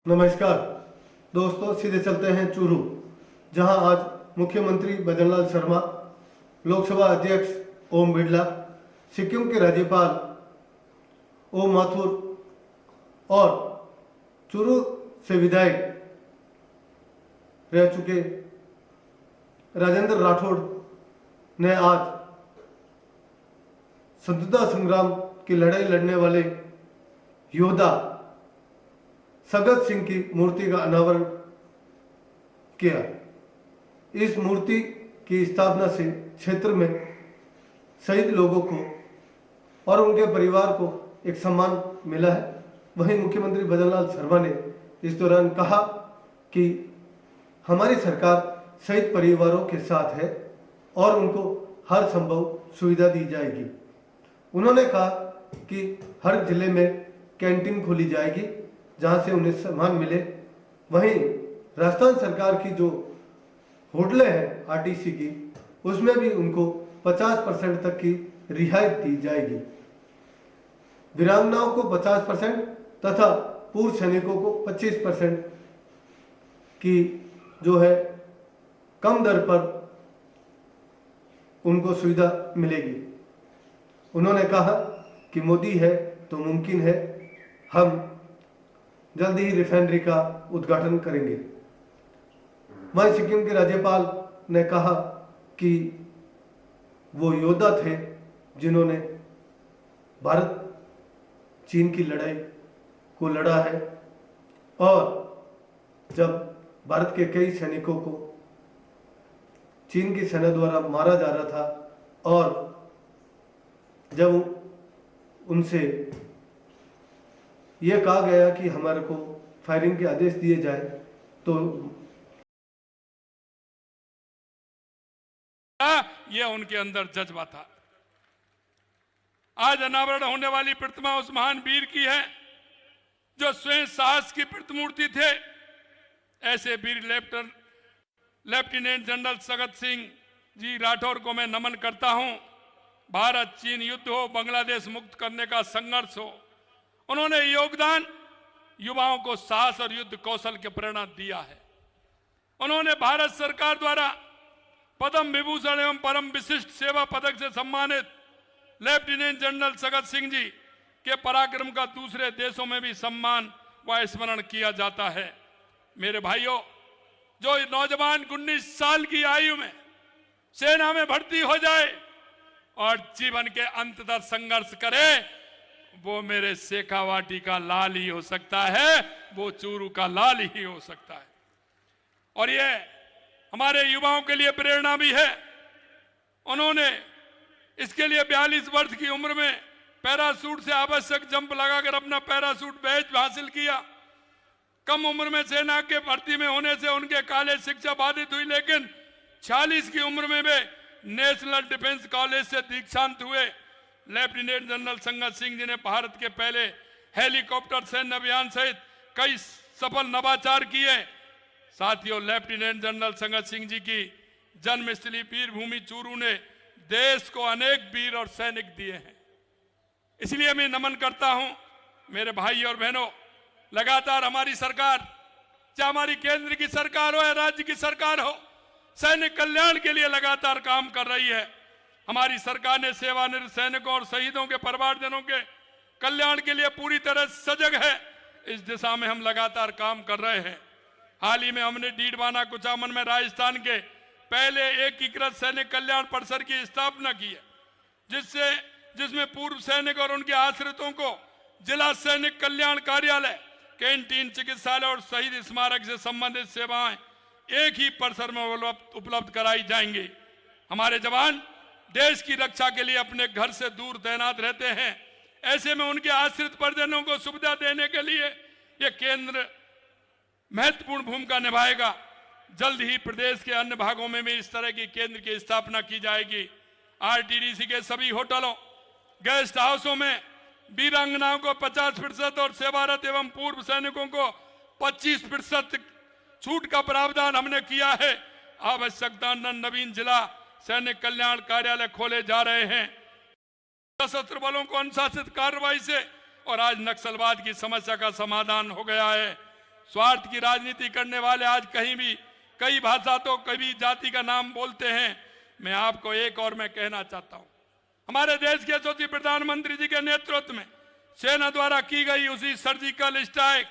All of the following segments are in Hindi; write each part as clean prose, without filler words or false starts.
नमस्कार दोस्तों, सीधे चलते हैं चूरू, जहां आज मुख्यमंत्री भजनलाल शर्मा, लोकसभा अध्यक्ष ओम बिरला, सिक्किम के राज्यपाल ओम माथुर और चूरू से विधायक रह चुके राजेंद्र राठौड़ ने आज स्वतंत्रता संग्राम की लड़ाई लड़ने वाले योद्धा सगत सिंह की मूर्ति का अनावरण किया। इस मूर्ति की स्थापना से क्षेत्र में शहीद लोगों को और उनके परिवार को एक सम्मान मिला है। वहीं मुख्यमंत्री भजनलाल शर्मा ने इस दौरान कहा कि हमारी सरकार शहीद परिवारों के साथ है और उनको हर संभव सुविधा दी जाएगी। उन्होंने कहा कि हर जिले में कैंटीन खोली जाएगी जहां से उन्हें सम्मान मिले। वहीं राजस्थान सरकार की जो होटलें हैं आरटीसी की, उसमें भी उनको 50% तक की रियायत दी जाएगी। वीरांगनाओं को 50% तथा पूर्व सैनिकों को 25% की जो है कम दर पर उनको सुविधा मिलेगी। उन्होंने कहा कि मोदी है तो मुमकिन है, हम जल्दी ही रिफाइनरी का उद्घाटन करेंगे। वहीं सिक्किम के राज्यपाल ने कहा कि वो योद्धा थे जिन्होंने भारत चीन की लड़ाई को लड़ा है और जब भारत के कई सैनिकों को चीन की सेना द्वारा मारा जा रहा था और जब उनसे यह कहा गया कि हमारे को फायरिंग के आदेश दिए जाए तो यह उनके अंदर जज्बा था। आज अनावरण होने वाली प्रतिमा उस महान वीर की है जो स्वयं साहस की प्रतिमूर्ति थे। ऐसे वीर लेफ्टिनेंट जनरल सगत सिंह जी राठौर को मैं नमन करता हूं। भारत चीन युद्ध हो, बांग्लादेश मुक्त करने का संघर्ष हो, उन्होंने योगदान युवाओं को साहस और युद्ध कौशल की प्रेरणा दिया है। उन्होंने भारत सरकार द्वारा पद्म विभूषण एवं परम विशिष्ट सेवा पदक से सम्मानित लेफ्टिनेंट जनरल सगत सिंह जी के पराक्रम का दूसरे देशों में भी सम्मान व स्मरण किया जाता है। मेरे भाइयों, जो नौजवान 19 साल की आयु में सेना में भर्ती हो जाए और जीवन के अंत तक संघर्ष करे, वो मेरे शेखावाटी का लाल ही हो सकता है, वो चूरू का लाल ही हो सकता है। और ये हमारे युवाओं के लिए प्रेरणा भी है। उन्होंने इसके लिए 42 वर्ष की उम्र में पैराशूट से आवश्यक जंप लगाकर अपना पैराशूट बैच हासिल किया। कम उम्र में सेना के भर्ती में होने से उनके कॉलेज शिक्षा बाधित हुई, लेकिन 46 की उम्र में वे नेशनल डिफेंस कॉलेज से दीक्षांत हुए। लेफ्टिनेंट जनरल सगत सिंह जी ने भारत के पहले हेलीकॉप्टर सैन्य अभियान सहित कई सफल नवाचार किए। साथियों, लेफ्टिनेंट जनरल सगत सिंह जी की जन्मस्थली वीर भूमि चूरू ने देश को अनेक वीर और सैनिक दिए हैं, इसलिए मैं नमन करता हूं। मेरे भाई और बहनों, लगातार हमारी सरकार, चाहे हमारी केंद्र की सरकार हो या राज्य की सरकार हो, सैनिक कल्याण के लिए लगातार काम कर रही है। हमारी सरकार ने सेवानिवृत्त सैनिकों और शहीदों के परिवारजनों के कल्याण के लिए पूरी तरह सजग है। इस दिशा में हम लगातार काम कर रहे हैं। हाल ही में हमने डीडवाना कुचामन में राजस्थान के पहले एकीकृत सैनिक कल्याण परिसर की स्थापना की है, जिसमें पूर्व सैनिक और उनके आश्रितों को जिला सैनिक कल्याण कार्यालय, कैंटीन, चिकित्सालय और शहीद स्मारक से संबंधित सेवाएं एक ही परिसर में उपलब्ध कराई जाएंगी। हमारे जवान देश की रक्षा के लिए अपने घर से दूर तैनात रहते हैं। ऐसे में उनके आश्रित परिजनों को सुविधा देने के लिए यह केंद्र महत्वपूर्ण भूमिका निभाएगा। जल्द ही प्रदेश के अन्य भागों में भी इस तरह की केंद्र की स्थापना की जाएगी। आरटीडीसी के सभी होटलों, गेस्ट हाउसों में वीरांगनाओं को 50% और सेवारत एवं पूर्व सैनिकों को 25% छूट का प्रावधान हमने किया है। आवश्यकता नवीन जिला सैनिक कल्याण कार्यालय खोले जा रहे हैं। सशस्त्र बलों को अनुशासित कार्रवाई से और आज नक्सलवाद की समस्या का समाधान हो गया है। स्वार्थ की राजनीति करने वाले आज कहीं भी कई भाषा तो कभी जाति का नाम बोलते हैं। मैं आपको एक और मैं कहना चाहता हूं, हमारे देश के यशस्वी प्रधानमंत्री जी के नेतृत्व में सेना द्वारा की गई उसी surgical strike,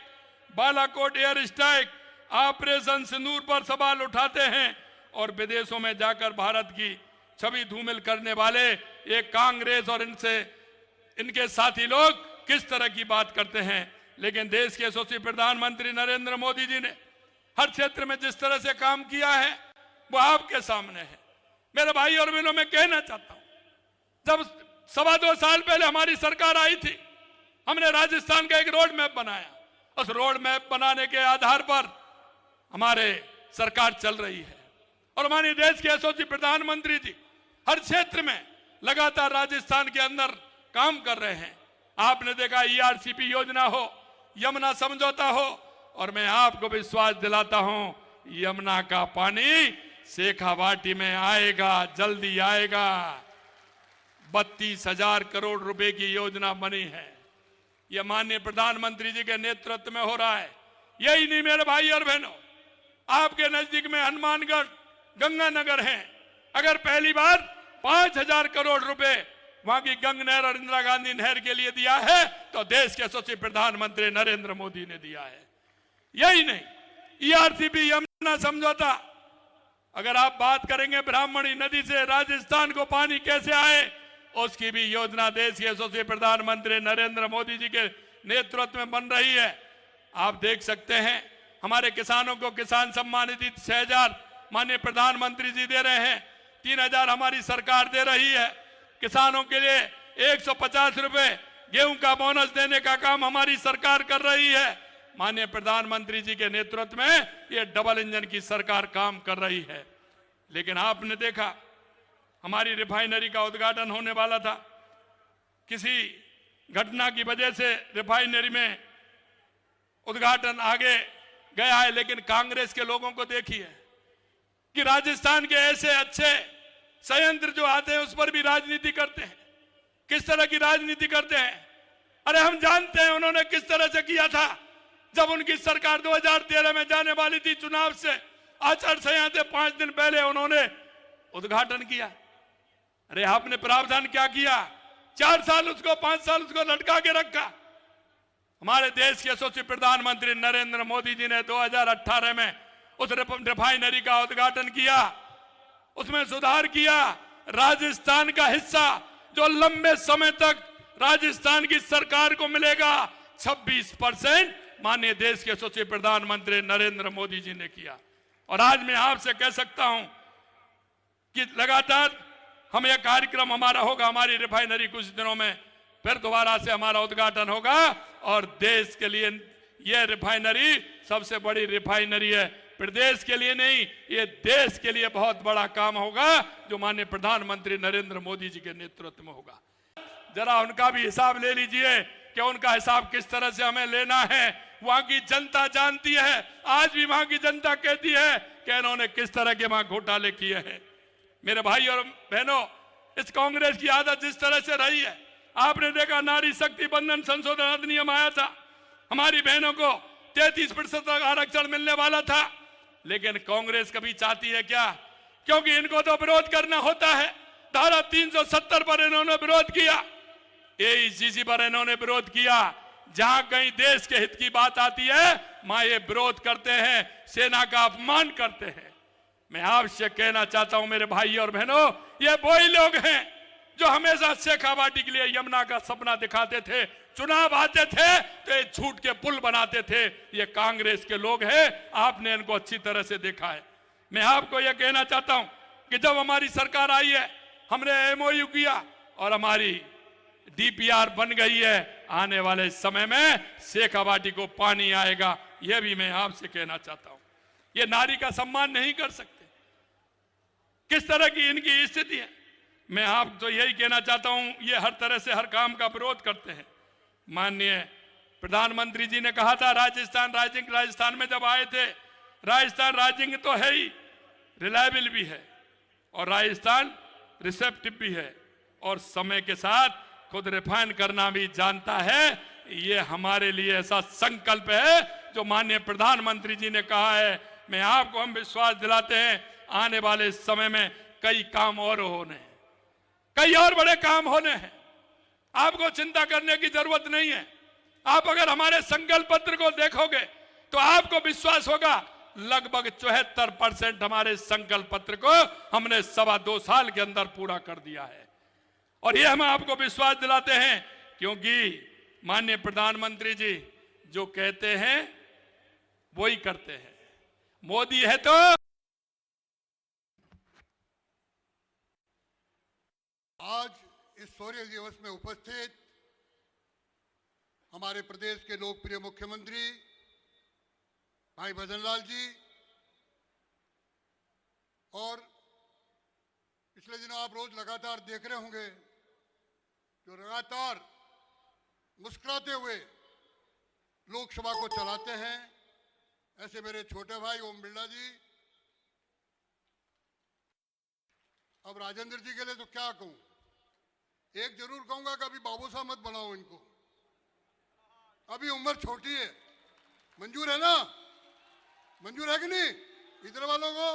Balakot air strike, operation Sindoor पर सवाल उठाते हैं और विदेशों में जाकर भारत की छवि धूमिल करने वाले ये कांग्रेस और इनके साथी लोग किस तरह की बात करते हैं। लेकिन देश के यशस्वी प्रधानमंत्री नरेंद्र मोदी जी ने हर क्षेत्र में जिस तरह से काम किया है वो आपके सामने है। मेरे भाई और बहनों, मैं कहना चाहता हूं, जब 2.25 साल पहले हमारी सरकार आई थी, हमने राजस्थान का एक रोड मैप बनाया। उस रोड मैप बनाने के आधार पर हमारे सरकार चल रही है और हमारे देश के यशस्वी प्रधानमंत्री जी हर क्षेत्र में लगातार राजस्थान के अंदर काम कर रहे हैं। आपने देखा ERCP योजना हो, यमुना समझौता हो, और मैं आपको विश्वास दिलाता हूं यमुना का पानी शेखावाटी में आएगा, जल्दी आएगा। 32,000 करोड़ रुपए की योजना बनी है। यह माननीय प्रधानमंत्री जी के नेतृत्व में हो रहा है। यही नहीं मेरे भाई और बहनों, आपके नजदीक में हनुमानगढ़, गंगानगर है। अगर पहली बार 5,000 करोड़ रुपए वहां की गंगा नहर और इंदिरा गांधी नहर के लिए दिया है तो देश के यशस्वी प्रधानमंत्री नरेंद्र मोदी ने दिया है। यही नहीं, ERCP यमुना समझौता, अगर आप बात करेंगे ब्राह्मणी नदी से राजस्थान को पानी कैसे आए, उसकी भी योजना देश के यशस्वी प्रधानमंत्री नरेंद्र मोदी जी के नेतृत्व में बन रही है। आप देख सकते हैं हमारे किसानों को किसान सम्मान निधि 6,000 माननीय प्रधानमंत्री जी दे रहे हैं, 3,000 हमारी सरकार दे रही है। किसानों के लिए 150 रुपए गेहूं का बोनस देने का काम हमारी सरकार कर रही है। माननीय प्रधानमंत्री जी के नेतृत्व में ये डबल इंजन की सरकार काम कर रही है। लेकिन आपने देखा हमारी रिफाइनरी का उद्घाटन होने वाला था, किसी घटना की वजह से रिफाइनरी में उद्घाटन आगे गया है। लेकिन कांग्रेस के लोगों को देखिए कि राजस्थान के ऐसे अच्छे संयंत्र जो आते हैं उस पर भी राजनीति करते हैं। किस तरह की राजनीति करते हैं? अरे हम जानते हैं उन्होंने किस तरह से किया था जब उनकी सरकार 2013 में जाने वाली थी चुनाव से आचार संहिता 5 दिन पहले उन्होंने उद्घाटन किया। अरे आपने प्रावधान क्या किया? 4 साल उसको 5 साल उसको लटका के रखा। हमारे देश के यशस्वी प्रधानमंत्री नरेंद्र मोदी जी ने 2018 में उस रिफाइनरी का उद्घाटन किया, उसमें सुधार किया। राजस्थान का हिस्सा जो लंबे समय तक राजस्थान की सरकार को मिलेगा 26% माननीय देश के यशस्वी प्रधानमंत्री नरेंद्र मोदी जी ने किया। और आज मैं आपसे कह सकता हूं कि लगातार हम यह कार्यक्रम हमारा होगा, हमारी रिफाइनरी कुछ दिनों में फिर दोबारा से हमारा उद्घाटन होगा और देश के लिए यह रिफाइनरी सबसे बड़ी रिफाइनरी है। प्रदेश के लिए नहीं, ये देश के लिए बहुत बड़ा काम होगा जो माननीय प्रधानमंत्री नरेंद्र मोदी जी के नेतृत्व में होगा। जरा उनका भी हिसाब ले लीजिए कि उनका हिसाब किस तरह से हमें लेना है। वहां की जनता जानती है, आज भी वहां की जनता कहती है कि इन्होंने किस तरह के वहां घोटाले किए हैं। मेरे भाई और बहनों, इस कांग्रेस की आदत जिस तरह से रही है, आपने देखा नारी शक्ति बंधन संशोधन अधिनियम आया था, हमारी बहनों को 33% आरक्षण मिलने वाला था। लेकिन कांग्रेस कभी चाहती है क्या? क्योंकि इनको तो विरोध करना होता है। धारा 370 पर इन्होंने विरोध किया, AECC पर इन्होंने विरोध किया। जहां कहीं देश के हित की बात आती है वहां ये विरोध करते हैं, सेना का अपमान करते हैं। मैं आपसे कहना चाहता हूं मेरे भाई और बहनों, ये वही लोग हैं जो हमेशा शेखावाटी के लिए यमुना का सपना दिखाते थे, चुनाव आते थे तो ये झूठ के पुल बनाते थे। ये कांग्रेस के लोग हैं, आपने इनको अच्छी तरह से देखा है। मैं आपको यह कहना चाहता हूं कि जब हमारी सरकार आई है हमने MOU किया और हमारी DPR बन गई है। आने वाले समय में शेखावाटी को पानी आएगा, यह भी मैं आपसे कहना चाहता हूं। ये नारी का सम्मान नहीं कर सकते, किस तरह की इनकी स्थिति है। मैं आपको यही कहना चाहता हूं, ये हर तरह से हर काम का विरोध करते हैं। माननीय प्रधानमंत्री जी ने कहा था राजस्थान राइजिंग, राजस्थान में जब आए थे, राजस्थान राइजिंग तो है ही, रिलायबल भी है और राजस्थान रिसेप्टिव भी है और समय के साथ खुद रिफाइन करना भी जानता है। ये हमारे लिए ऐसा संकल्प है जो माननीय प्रधानमंत्री जी ने कहा है। मैं आपको हम विश्वास दिलाते हैं आने वाले समय में कई काम और होने हैं, कई और बड़े काम होने हैं। आपको चिंता करने की जरूरत नहीं है। आप अगर हमारे संकल्प पत्र को देखोगे तो आपको विश्वास होगा लगभग 74% हमारे संकल्प पत्र को हमने 2.25 साल के अंदर पूरा कर दिया है। और ये हम आपको विश्वास दिलाते हैं क्योंकि माननीय प्रधानमंत्री जी जो कहते हैं वो ही करते हैं। मोदी है तो आज इस शौर्य दिवस में उपस्थित हमारे प्रदेश के लोकप्रिय मुख्यमंत्री भाई भजनलाल जी और पिछले दिनों आप रोज लगातार देख रहे होंगे जो लगातार मुस्कुराते हुए लोकसभा को चलाते हैं, ऐसे मेरे छोटे भाई ओम बिरला जी। अब राजेंद्र जी के लिए तो क्या कहूं, एक जरूर कहूंगा कि अभी बाबू साहब मत बनाओ इनको, अभी उम्र छोटी है। मंजूर है ना? मंजूर है कि नहीं इधर वालों को?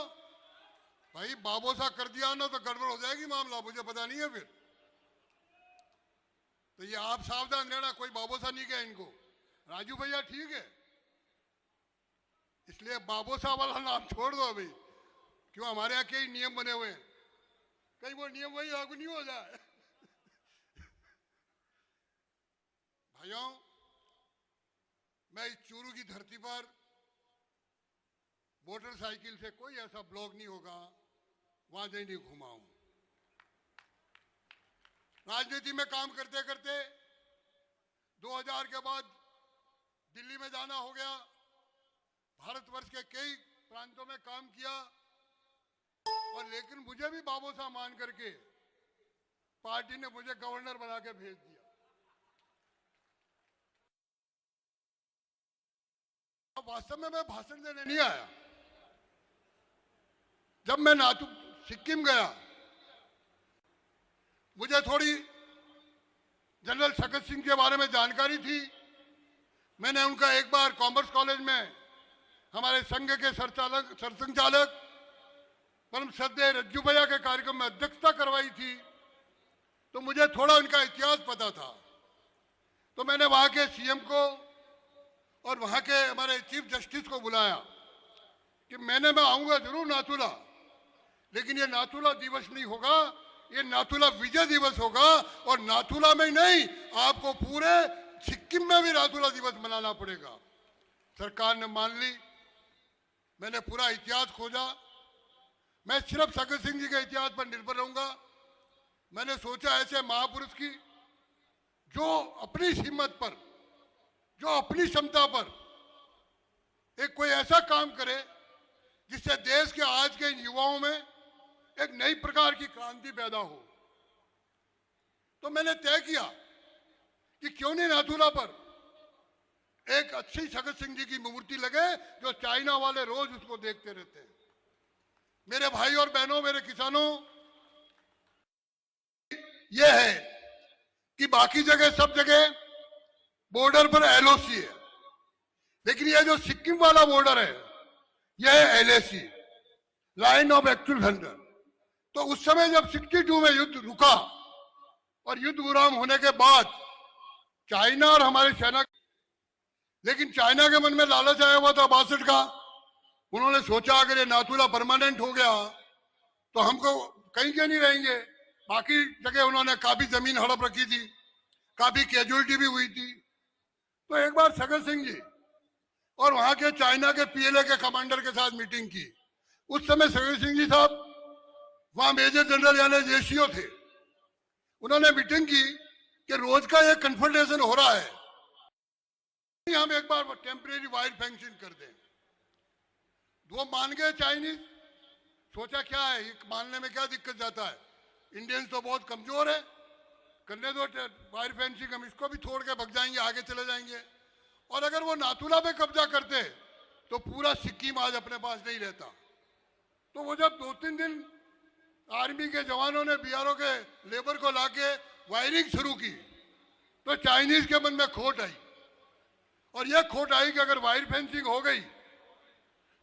भाई बाबू साहब कर दिया ना तो गड़बड़ हो जाएगी मामला, मुझे पता नहीं है फिर। तो ये आप सावधान रहना, कोई बाबू साहब नहीं गया इनको। राजू भैया ठीक है, इसलिए बाबू साहब वाला नाम छोड़ दो अभी, क्यों हमारे यहाँ कई नियम बने हुए हैं, कहीं वो नियम वही लागू नहीं हो जाए। भाइयों, मैं इस चूरू की धरती पर मोटरसाइकिल से कोई ऐसा ब्लॉक नहीं होगा वहां नहीं घुमा हूं। राजनीति में काम करते करते 2000 के बाद दिल्ली में जाना हो गया, भारतवर्ष के कई प्रांतों में काम किया, और लेकिन मुझे भी बाबू साहब मान करके पार्टी ने मुझे गवर्नर बना के भेज दिया। अब वास्तव में मैं भाषण देने नहीं आया। जब मैं सिक्किम गया, मुझे थोड़ी जनरल सकत सिंह के बारे में जानकारी थी। मैंने उनका एक बार कॉमर्स कॉलेज में हमारे संघ के सरसंघचालक परम श्रद्धेय रज्जू भैया के कार्यक्रम में अध्यक्षता करवाई थी, तो मुझे थोड़ा उनका इतिहास पता था। तो मैंने वहां के सीएम को और वहां के हमारे चीफ जस्टिस को बुलाया कि मैं आऊंगा जरूर नाथुला, लेकिन ये नाथुला दिवस नहीं होगा, ये नाथुला विजय दिवस होगा। और नाथुला में नहीं, आपको पूरे सिक्किम में भी नाथुला दिवस मनाना पड़ेगा। सरकार ने मान ली। मैंने पूरा इतिहास खोजा। मैं सिर्फ सकत सिंह जी के इतिहास पर निर्भर रहूंगा। मैंने सोचा ऐसे महापुरुष की जो अपनी हिम्मत पर, जो अपनी क्षमता पर एक कोई ऐसा काम करे जिससे देश के आज के युवाओं में एक नई प्रकार की क्रांति पैदा हो। तो मैंने तय किया कि क्यों नहीं नाथुला पर एक अच्छी सकत सिंह जी की मूर्ति लगे, जो चाइना वाले रोज उसको देखते रहते हैं। मेरे भाई और बहनों, मेरे किसानों, यह है कि बाकी जगह सब जगह बॉर्डर पर एलओसी है, लेकिन यह जो सिक्किम वाला बॉर्डर है यह है LAC, line of actual surrender. तो उस समय जब 62 में युद्ध रुका और युद्ध विराम होने के बाद चाइना और हमारे सेना, लेकिन चाइना के मन में लालच आया हुआ था 62 का। उन्होंने सोचा अगर ये नाथुला परमानेंट हो गया तो हमको कहीं के नहीं रहेंगे। बाकी जगह उन्होंने काफी जमीन हड़प रखी थी, काफी कैजुअलिटी भी हुई थी। तो एक बार सकत सिंह जी और वहां के चाइना के पीएलए के कमांडर के साथ मीटिंग की। उस समय सकत सिंह जी साहब वहां मेजर जनरल यानी जेसीओ थे। उन्होंने मीटिंग की कि रोज का ये कन्फ्रंटेशन हो रहा है, हम एक बार टेम्परेरी वाइड फैंक्शन कर दें। वो मान गए चाइनीज। सोचा क्या है, मानने में क्या दिक्कत जाता है, इंडियंस तो बहुत कमजोर है, करने दो वाइड फेंसिंग, हम इसको भी छोड़ के भग जाएंगे, आगे चले जाएंगे। और अगर वो नाथुला पे कब्जा करते तो पूरा सिक्किम आज अपने पास नहीं रहता। तो वो जब 2-3 दिन आर्मी के जवानों ने बीआरओ के लेबर को लाके वायरिंग शुरू की तो चाइनीज के मन में खोट आई और यह खोट आई कि अगर वायर फेंसिंग हो गई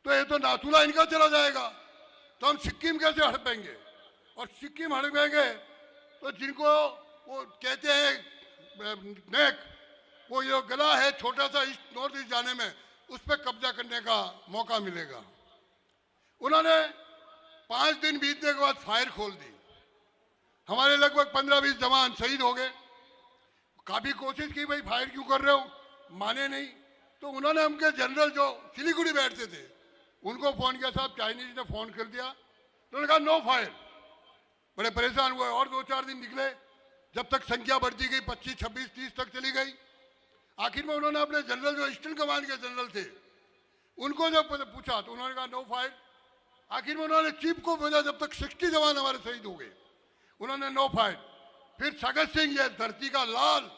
तो ये तो नाथुला इनका चला जाएगा, तो हम सिक्किम कैसे हड़पेंगे? और सिक्किम हड़पेंगे तो जिनको वो कहते हैं नेक, वो ये गला है छोटा सा ईस्ट नॉर्थ ईस्ट जाने में, उस पर कब्जा करने का मौका मिलेगा। उन्होंने 5 दिन बीतने के बाद फायर खोल दी। हमारे लगभग 15-20 जवान शहीद हो गए। काफी कोशिश की, भाई फायर क्यों कर रहे हो, माने नहीं। तो उन्होंने हमके जनरल जो सिलीगुड़ी बैठते थे उनको फोन किया, साहब चाइनीज ने फोन कर दिया, तो उन्होंने कहा नो फायर। बड़े परेशान हुए और 2-4 दिन निकले, जब तक संख्या बढ़ती गई 25, 26, 30 तक चली गई। आखिर में उन्होंने अपने जनरल जो ईस्टर्न कमांड के जनरल थे उनको जब पूछा तो उन्होंने कहा नो फायर। आखिर में उन्होंने चीफ को भेजा, जब तक 60 जवान हमारे शहीद हो गए, उन्होंने नो फायर। फिर सगत सिंह, ये धरती का लाल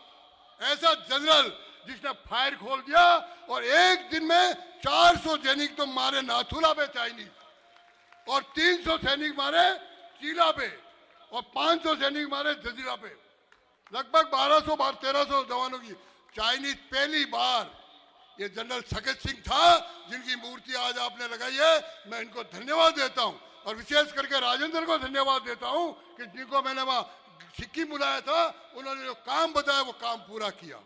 ऐसा जनरल जिसने फायर खोल दिया और एक दिन में 400 सैनिक तो मारे नाथुला पे चाइनीज, और 300 सैनिक मारे चीला पे, और 500 सैनिक मारे जजीरा पे। लगभग 1200-1300 जवानों की चाइनीज पहली बार, ये जनरल सगत सिंह था जिनकी मूर्ति आज आपने लगाई है। मैं इनको धन्यवाद देता हूं, और विशेष करके राजेंद्र को धन्यवाद देता हूं कि जिनको मैंने वहां सिक्किम बुलाया था, उन्होंने जो काम बताया वो काम पूरा किया।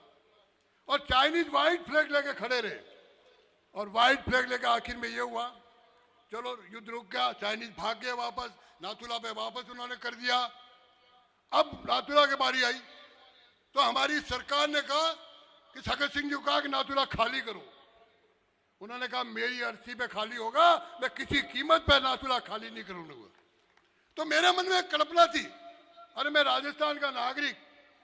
और चाइनीज व्हाइट फ्लैग लेके खड़े रहे, और व्हाइट फ्लैग लेके आखिर में ये हुआ, चलो युद्ध रुक गया, चाइनीज भाग गए वापस, नाथुला पे वापस उन्होंने कर दिया। अब नाथुला की बारी आई तो हमारी सरकार ने कहा कि सगत सिंह जी को कहा कि नाथुला खाली करो। उन्होंने कहा मेरी अर्थी पे खाली होगा, मैं किसी कीमत पे नाथुला खाली नहीं करूंगा। तो मेरे मन में कल्पना थी, अरे मैं राजस्थान का नागरिक,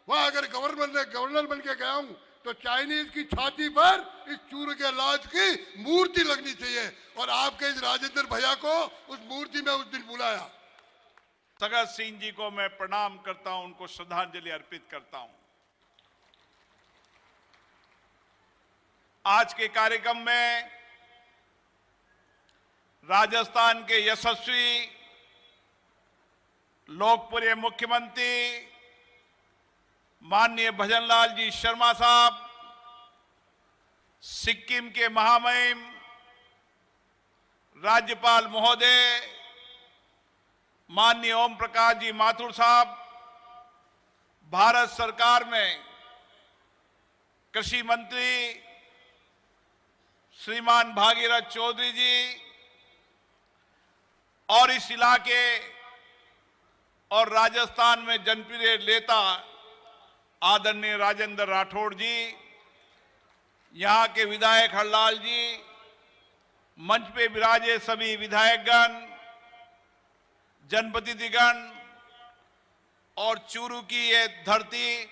वहां अगर गवर्नर बन के गया हूं तो चाइनीज की छाती पर इस चूर के लाज की मूर्ति लगनी चाहिए, और आपके इस राजेंद्र भैया को उस मूर्ति में उस दिन बुलाया। सगत सिंह जी को मैं प्रणाम करता हूं, उनको श्रद्धांजलि अर्पित करता हूं। आज के कार्यक्रम में राजस्थान के यशस्वी लोकप्रिय मुख्यमंत्री माननीय भजनलाल जी शर्मा साहब, सिक्किम के महामहिम राज्यपाल महोदय माननीय ओम प्रकाश जी माथुर साहब, भारत सरकार में कृषि मंत्री श्रीमान भागीरथ चौधरी जी, और इस इलाके और राजस्थान में जनप्रिय नेता आदरणीय राजेंद्र राठौड़ जी, यहाँ के विधायक हरलाल जी, मंच पे विराजे सभी विधायकगण, जनप्रतिनिधिगण, और चूरू की ये धरती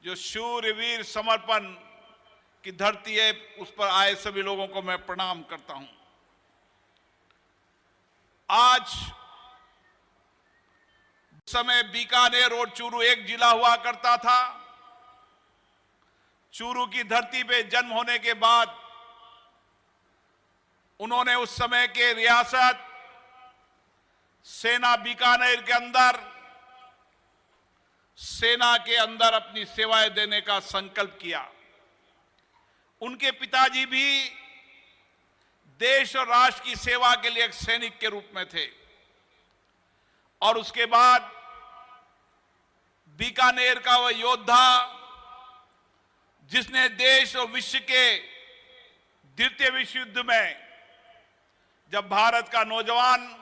जो शूरवीर समर्पण की धरती है, उस पर आए सभी लोगों को मैं प्रणाम करता हूं। आज समय बीकानेर और चूरू एक जिला हुआ करता था। चूरू की धरती पे जन्म होने के बाद उन्होंने उस समय के रियासत सेना बीकानेर के अंदर सेना के अंदर अपनी सेवाएं देने का संकल्प किया। उनके पिताजी भी देश और राष्ट्र की सेवा के लिए एक सैनिक के रूप में थे, और उसके बाद बीकानेर का वह योद्धा जिसने देश और विश्व के द्वितीय विश्व युद्ध में, जब भारत का नौजवान,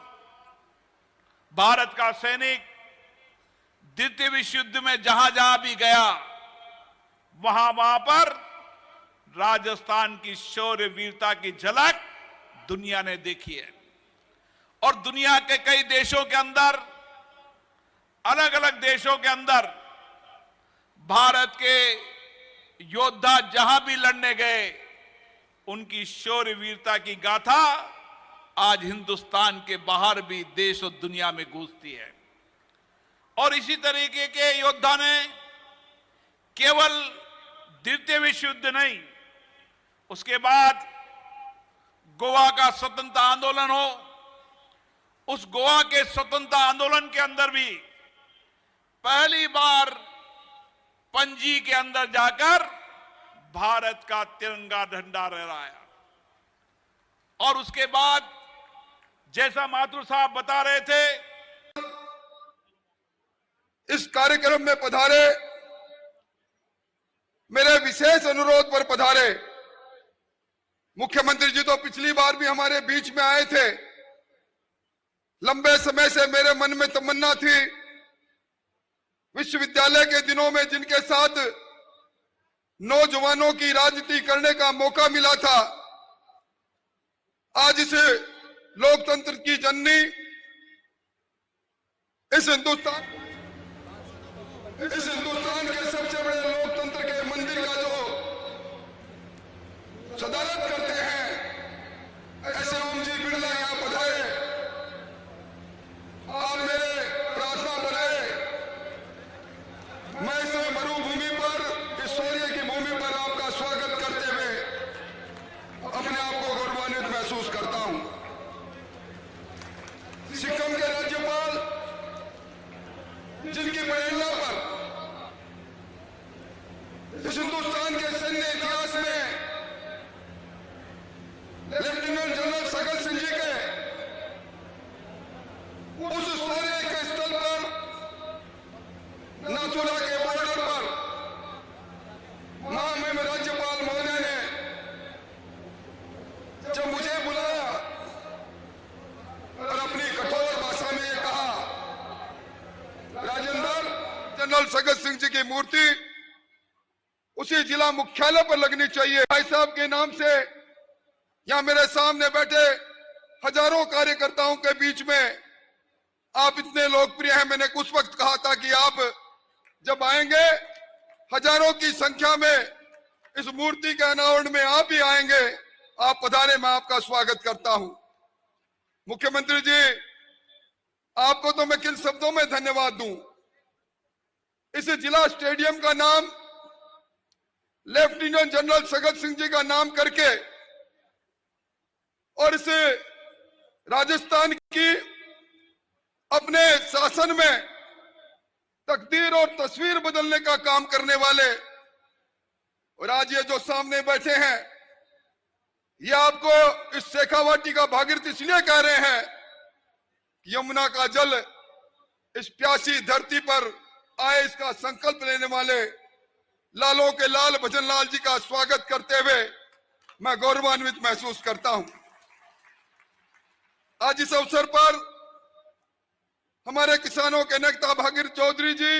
भारत का सैनिक द्वितीय विश्व युद्ध में जहां जहां भी गया, वहां पर राजस्थान की शौर्य वीरता की झलक दुनिया ने देखी है। और दुनिया के कई देशों के अंदर, अलग अलग देशों के अंदर भारत के योद्धा जहां भी लड़ने गए, उनकी शौर्य वीरता की गाथा आज हिंदुस्तान के बाहर भी देश और दुनिया में गूंजती है। और इसी तरीके के योद्धा ने केवल द्वितीय विश्व युद्ध नहीं, उसके बाद गोवा का स्वतंत्रता आंदोलन हो, उस गोवा के स्वतंत्रता आंदोलन के अंदर भी पहली बार पणजी के अंदर जाकर भारत का तिरंगा झंडा लहराया। और उसके बाद जैसा माथुर साहब बता रहे थे, इस कार्यक्रम में पधारे, मेरे विशेष अनुरोध पर पधारे मुख्यमंत्री जी तो पिछली बार भी हमारे बीच में आए थे। लंबे समय से मेरे मन में तमन्ना थी, विश्वविद्यालय के दिनों में जिनके साथ नौजवानों की राजनीति करने का मौका मिला था, आज इस लोकतंत्र की जननी, इस हिंदुस्तान के सबसे बड़े लोकतंत्र के मंदिर का जो सदारत करते हैं, ऐसे ओम जी बिरला यहां पधारे। आप मेरे प्रार्थना बनाए, मैं इस मरुभूमि पर, इस सूर्य की भूमि पर आपका स्वागत करते हुए अपने आप को गौरवान्वित महसूस करता हूं। सिक्किम के राज्यपाल, जिनकी प्रेरणा पर इस हिंदुस्तान के सैन्य इतिहास में लेफ्टिनेंट जनरल सगत सिंह जी के उस शौर्य के स्थल पर, नाथुला के बॉर्डर पर महामहिम राज्यपाल महोदय ने जब मुझे बुलाया और अपनी कठोर भाषा में ये कहा, राजेंद्र, जनरल सगत सिंह जी की मूर्ति उसी जिला मुख्यालय पर लगनी चाहिए। भाई साहब के नाम से यहां मेरे सामने बैठे हजारों कार्यकर्ताओं के बीच में आप इतने लोकप्रिय हैं। मैंने उस वक्त कहा था कि आप जब आएंगे हजारों की संख्या में इस मूर्ति के अनावरण में आप ही आएंगे। आप पधारे, मैं आपका स्वागत करता हूं। मुख्यमंत्री जी, आपको तो मैं किन शब्दों में धन्यवाद दूं। इस जिला स्टेडियम का नाम लेफ्टिनेंट जनरल सगत सिंह जी का नाम करके और इस राजस्थान की अपने शासन में तकदीर और तस्वीर बदलने का काम करने वाले, और आज ये जो सामने बैठे हैं, ये आपको इस शेखावाटी का भागीरथ इसलिए कह रहे हैं कि यमुना का जल इस प्यासी धरती पर आए, इसका संकल्प लेने वाले लालों के लाल भजन लाल जी का स्वागत करते हुए मैं गौरवान्वित महसूस करता हूं। आज इस अवसर पर हमारे किसानों के नेता भागीरथ चौधरी जी,